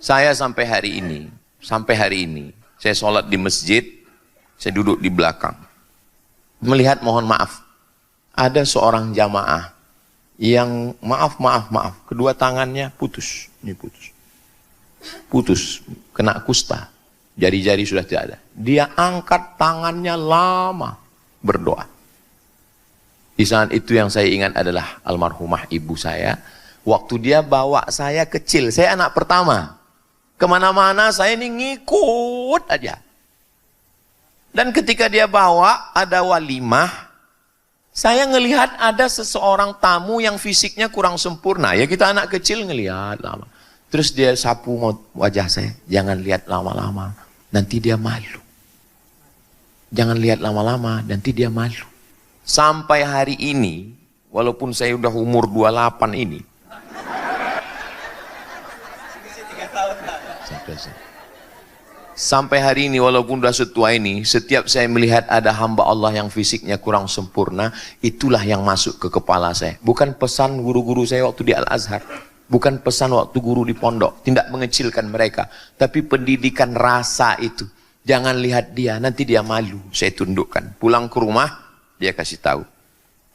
Saya sampai hari ini, saya sholat di masjid, saya duduk di belakang. Melihat, mohon maaf, ada seorang jamaah yang maaf, kedua tangannya putus. Ini putus, kena kusta. Jari-jari sudah tidak ada. Dia angkat tangannya lama berdoa. Di saat itu yang saya ingat adalah almarhumah ibu saya. Waktu dia bawa saya kecil, saya anak pertama. Kemana-mana saya ini ngikut aja. Dan ketika dia bawa ada walimah, saya ngelihat ada seseorang tamu yang fisiknya kurang sempurna. Ya kita anak kecil ngelihat lama. Terus dia sapu wajah saya, jangan lihat lama-lama, nanti dia malu. Jangan lihat lama-lama, nanti dia malu. Sampai hari ini, walaupun saya udah umur 28 ini, sampai hari ini walaupun sudah setua ini, setiap saya melihat ada hamba Allah yang fisiknya kurang sempurna, itulah yang masuk ke kepala saya. Bukan pesan guru-guru saya waktu di Al-Azhar, bukan pesan waktu guru di pondok, tidak mengecilkan mereka, tapi pendidikan rasa itu. Jangan lihat dia, nanti dia malu. Saya tundukkan. Pulang ke rumah, dia kasih tahu.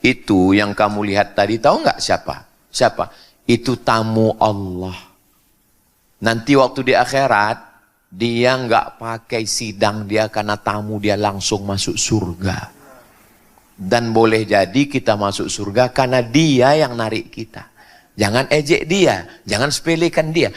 Itu yang kamu lihat tadi, tahu nggak siapa? Siapa? Itu tamu Allah. Nanti waktu di akhirat, dia nggak pakai sidang dia karena tamu, dia langsung masuk surga. Dan boleh jadi kita masuk surga karena dia yang narik kita. Jangan ejek dia, jangan sepelekan dia.